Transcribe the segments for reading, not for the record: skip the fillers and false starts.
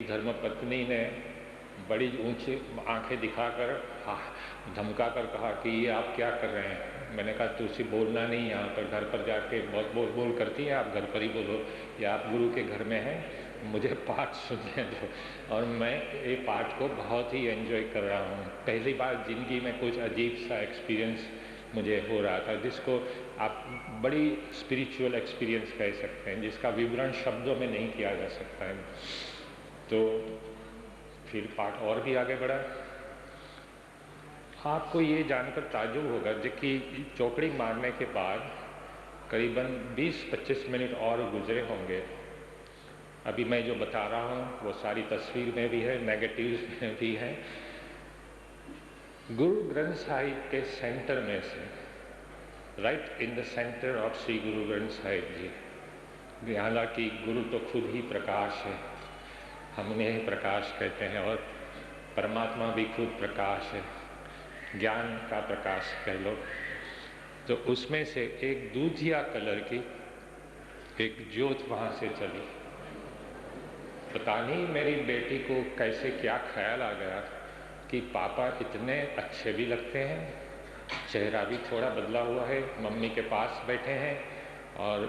धर्मपत्नी ने बड़ी ऊंची आंखें दिखाकर धमका कर कहा कि ये आप क्या कर रहे हैं। मैंने कहा तुझसे बोलना नहीं, यहाँ पर घर पर जाके बहुत बोल बोल करती है, आप घर पर ही बोलो, या आप गुरु के घर में हैं, मुझे पाठ सुनने दो। और मैं ये पाठ को बहुत ही एंजॉय कर रहा हूँ। पहली बार ज़िंदगी में कुछ अजीब सा एक्सपीरियंस मुझे हो रहा था, जिसको आप बड़ी स्पिरिचुअल एक्सपीरियंस कह सकते हैं, जिसका विवरण शब्दों में नहीं किया जा सकता है। तो फिर पाठ और भी आगे बढ़ा। आपको ये जानकर ताज्जुब होगा कि चौकड़ी मारने के बाद करीबन 20-25 मिनट और गुजरे होंगे। अभी मैं जो बता रहा हूँ वो सारी तस्वीर में भी है, नेगेटिव्स में भी है। गुरु ग्रंथ साहिब के सेंटर में से, right in the centre of Shri Guru Granth Sahib जी, हालांकि गुरु तो खुद ही प्रकाश है, हम उन्हें प्रकाश कहते हैं, और परमात्मा भी खुद प्रकाश है, ज्ञान का प्रकाश कह लो। तो उसमें से एक दूधिया कलर की एक ज्योत वहाँ से चली। पता नहीं मेरी बेटी को कैसे क्या ख्याल आ गया कि पापा इतने अच्छे भी लगते हैं, चेहरा भी थोड़ा बदला हुआ है, मम्मी के पास बैठे हैं, और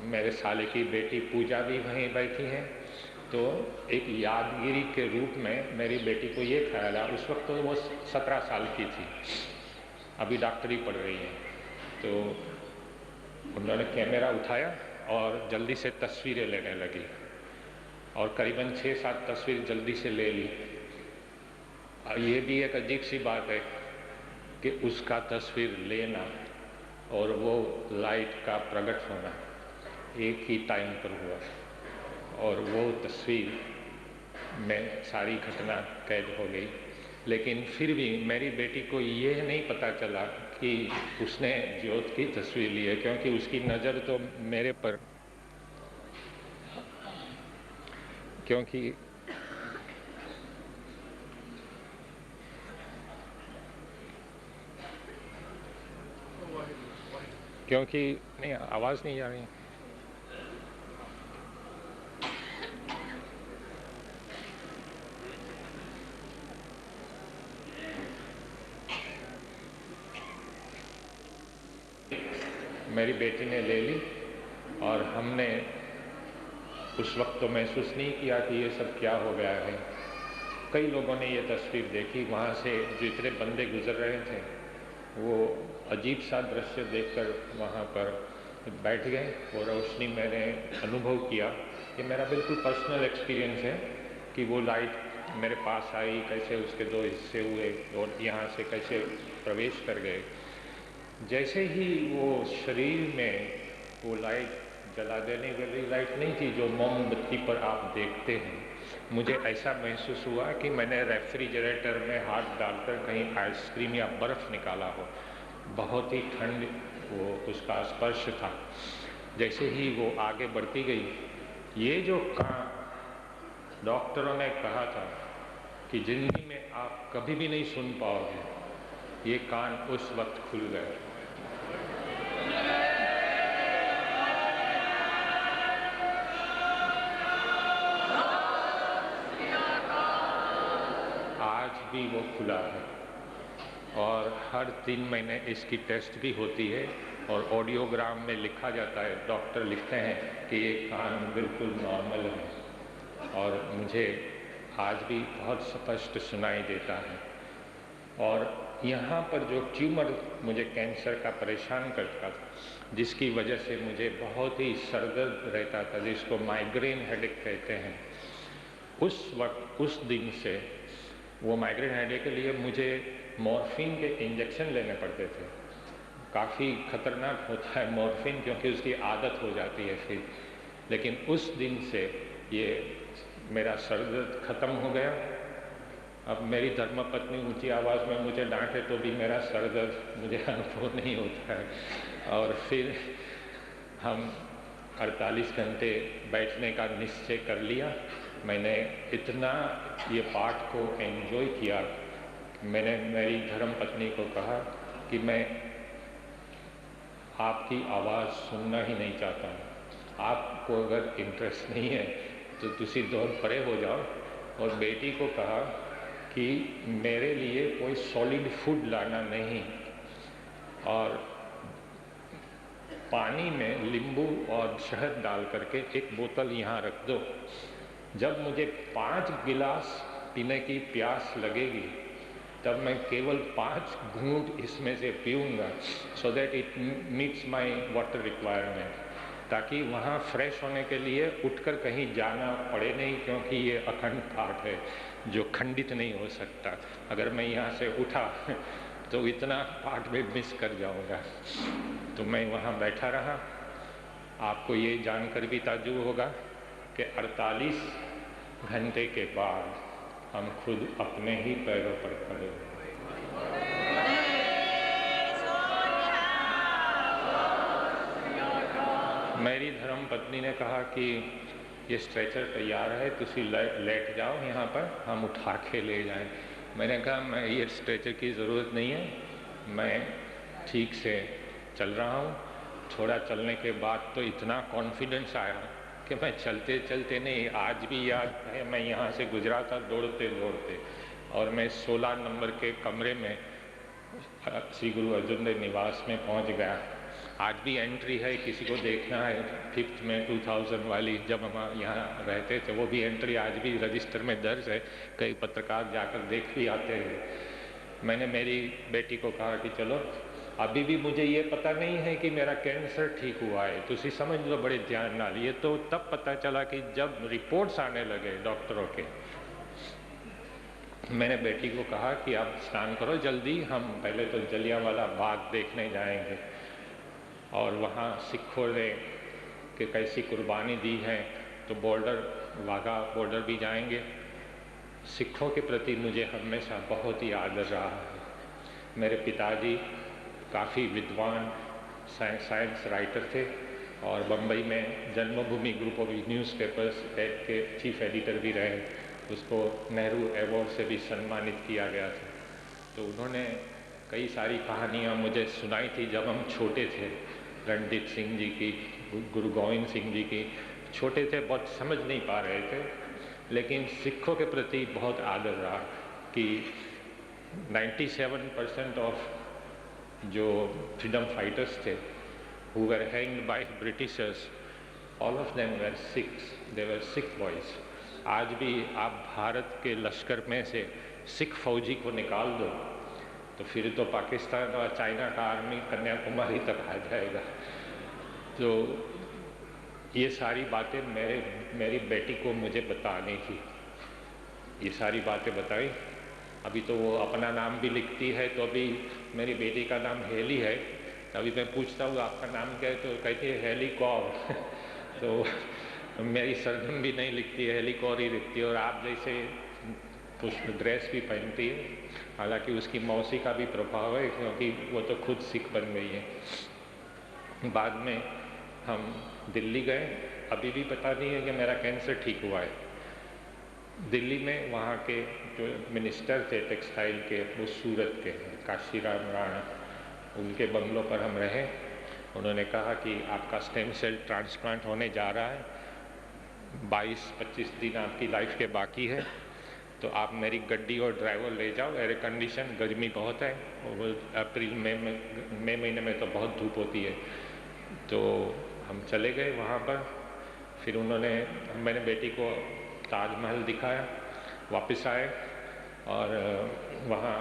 मेरे साले की बेटी पूजा भी वहीं बैठी है। तो एक यादगिरी के रूप में मेरी बेटी को ये ख्याल आया। उस वक्त तो वो 17 साल की थी, अभी डॉक्टरी पढ़ रही है। तो उन्होंने कैमरा उठाया और जल्दी से तस्वीरें लेने लगी, और करीबन 6-7 तस्वीर जल्दी से ले ली। ये भी एक अजीब सी बात है कि उसका तस्वीर लेना और वो लाइट का प्रकट होना एक ही टाइम पर हुआ, और वो तस्वीर में सारी घटना कैद हो गई। लेकिन फिर भी मेरी बेटी को ये नहीं पता चला कि उसने ज्योत की तस्वीर ली है, क्योंकि उसकी नज़र तो मेरे पर, क्योंकि नहीं, आवाज़ नहीं आ रही। मेरी बेटी ने ले ली, और हमने उस वक्त तो महसूस नहीं किया कि ये सब क्या हो गया है। कई लोगों ने ये तस्वीर देखी, वहाँ से जितने बंदे गुजर रहे थे वो अजीब सा दृश्य देखकर वहाँ पर बैठ गए। वो रोशनी मैंने अनुभव किया, ये मेरा बिल्कुल पर्सनल एक्सपीरियंस है कि वो लाइट मेरे पास आई, कैसे उसके दो हिस्से हुए और यहाँ से कैसे प्रवेश कर गए। जैसे ही वो शरीर में वो लाइट जला देने वाली लाइट नहीं थी जो मोमबत्ती पर आप देखते हैं, मुझे ऐसा महसूस हुआ कि मैंने रेफ्रिजरेटर में हाथ डालकर कहीं आइसक्रीम या बर्फ़ निकाला हो। बहुत ही ठंड वो उसका स्पर्श था। जैसे ही वो आगे बढ़ती गई, ये जो कान डॉक्टरों ने कहा था कि ज़िंदगी में आप कभी भी नहीं सुन पाओगे, ये कान उस वक्त खुल गए। आज भी वो खुला है, और हर 3 महीने इसकी टेस्ट भी होती है, और ऑडियोग्राम में लिखा जाता है, डॉक्टर लिखते हैं कि ये कान बिल्कुल नॉर्मल है, और मुझे आज भी बहुत स्पष्ट सुनाई देता है। और यहाँ पर जो ट्यूमर मुझे कैंसर का परेशान करता था, जिसकी वजह से मुझे बहुत ही सरदर्द रहता था, जिसको माइग्रेन हेडेक कहते हैं, उस वक्त उस दिन से वो माइग्रेन हेडेक के लिए मुझे मॉर्फिन के इंजेक्शन लेने पड़ते थे। काफ़ी खतरनाक होता है मॉर्फिन, क्योंकि उसकी आदत हो जाती है फिर। लेकिन उस दिन से ये मेरा सर दर्द ख़त्म हो गया। अब मेरी धर्मपत्नी ऊंची आवाज़ में मुझे डांटे तो भी मेरा सर दर्द मुझे अनुभव नहीं होता है। और फिर हम 48 घंटे बैठने का निश्चय कर लिया। मैंने इतना ये पाठ को एंजॉय किया, मैंने मेरी धर्मपत्नी को कहा कि मैं आपकी आवाज़ सुनना ही नहीं चाहता हूँ। आपको अगर इंटरेस्ट नहीं है तो तुसी दौड़ परे हो जाओ। और बेटी को कहा कि मेरे लिए कोई सॉलिड फूड लाना नहीं, और पानी में नींबू और शहद डाल करके एक बोतल यहाँ रख दो। जब मुझे 5 गिलास पीने की प्यास लगेगी तब मैं केवल 5 घूंट इसमें से पीऊँगा, so that it meets my water requirement, ताकि वहाँ फ्रेश होने के लिए उठकर कहीं जाना पड़े नहीं, क्योंकि ये अखंड पाठ है जो खंडित नहीं हो सकता। अगर मैं यहाँ से उठा तो इतना पाठ में मिस कर जाऊँगा। तो मैं वहाँ बैठा रहा। आपको ये जानकर भी ताज्जुब होगा कि 48 घंटे के बाद हम खुद अपने ही पैरों पर खड़े हुए। मेरी धर्म पत्नी ने कहा कि ये स्ट्रेचर तैयार है, तुसी लेट जाओ यहाँ पर, हम उठा के ले जाएं। मैंने कहा मैं ये स्ट्रेचर की ज़रूरत नहीं है, मैं ठीक से चल रहा हूँ। थोड़ा चलने के बाद तो इतना कॉन्फिडेंस आया कि मैं चलते चलते नहीं, आज भी याद है मैं यहाँ से गुजरा था दौड़ते दौड़ते, और मैं 16 नंबर के कमरे में श्री गुरु अर्जुन देव निवास में पहुँच गया। आज भी एंट्री है, किसी को देखना है 5 में 2000 वाली, जब हम यहाँ रहते थे, वो भी एंट्री आज भी रजिस्टर में दर्ज है। कई पत्रकार जाकर देख भी आते हैं। मैंने मेरी बेटी को कहा कि चलो, अभी भी मुझे ये पता नहीं है कि मेरा कैंसर ठीक हुआ है, तुसी समझ लो बड़े ध्यान नाल। ये तो तब पता चला कि जब रिपोर्ट्स आने लगे डॉक्टरों के। मैंने बेटी को कहा कि आप स्नान करो जल्दी, हम पहले तो जलियांवाला बाग देखने जाएंगे, और वहाँ सिखों ने कि कैसी कुर्बानी दी है, तो बॉर्डर, वाघा बॉर्डर भी जाएंगे। सिखों के प्रति मुझे हमेशा बहुत ही आदर रहा है। मेरे पिताजी काफ़ी विद्वान साइंस राइटर थे, और बम्बई में जन्मभूमि ग्रुप ऑफ न्यूज़पेपर्स के चीफ एडिटर भी रहे। उसको नेहरू अवार्ड से भी सम्मानित किया गया था। तो उन्होंने कई सारी कहानियाँ मुझे सुनाई थी जब हम छोटे थे, रणजीत सिंह जी की, गुरु गोविंद सिंह जी की। छोटे थे, बहुत समझ नहीं पा रहे थे, लेकिन सिखों के प्रति बहुत आदर रहा कि 97% ऑफ जो फ्रीडम फाइटर्स थे who were hanged by Britishers, all of them were Sikhs, they were Sikh boys। आज भी आप भारत के लश्कर में से सिख फौजी को निकाल दो तो फिर तो पाकिस्तान और चाइना का आर्मी कन्याकुमारी तक आ जाएगा। तो ये सारी बातें मेरी बेटी को मुझे बताने की, ये सारी बातें बताई। अभी तो वो अपना नाम भी लिखती है, तो अभी मेरी बेटी का नाम हेली है। अभी मैं पूछता हूँ आपका नाम क्या है, तो कहती है हेली कौर। तो मेरी सरनेम भी नहीं लिखती है, हेली कौर ही लिखती है, और आप जैसे ड्रेस भी पहनती है। हालांकि उसकी मौसी का भी प्रभाव है, क्योंकि वो तो खुद सिख बन गई है। बाद में हम दिल्ली गए, अभी भी पता नहीं है कि मेरा कैंसर ठीक हुआ है। दिल्ली में वहाँ के जो मिनिस्टर थे टेक्सटाइल के, वो सूरत के हैं, काशीराम राणा, उनके बंगलों पर हम रहे। उन्होंने कहा कि आपका स्टेम सेल ट्रांसप्लांट होने जा रहा है, 22-25 दिन आपकी लाइफ के बाकी है, तो आप मेरी गड्डी और ड्राइवर ले जाओ, एयर कंडीशन, गर्मी बहुत है, और अप्रैल मई महीने में तो बहुत धूप होती है। तो हम चले गए वहाँ पर। फिर मैंने बेटी को ताजमहल दिखाया, वापस आए, और वहाँ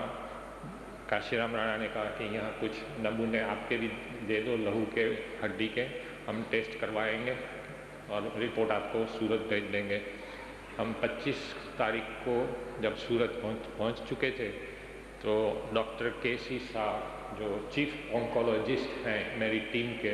काशीराम राणा ने कहा कि यहाँ कुछ नमूने आपके भी दे दो, लहू के, हड्डी के, हम टेस्ट करवाएंगे और रिपोर्ट आपको सूरत भेज देंगे। हम 25 तारीख को जब सूरत पहुँच चुके थे, तो डॉक्टर केसी शाह जो चीफ ऑन्कोलॉजिस्ट हैं मेरी टीम के,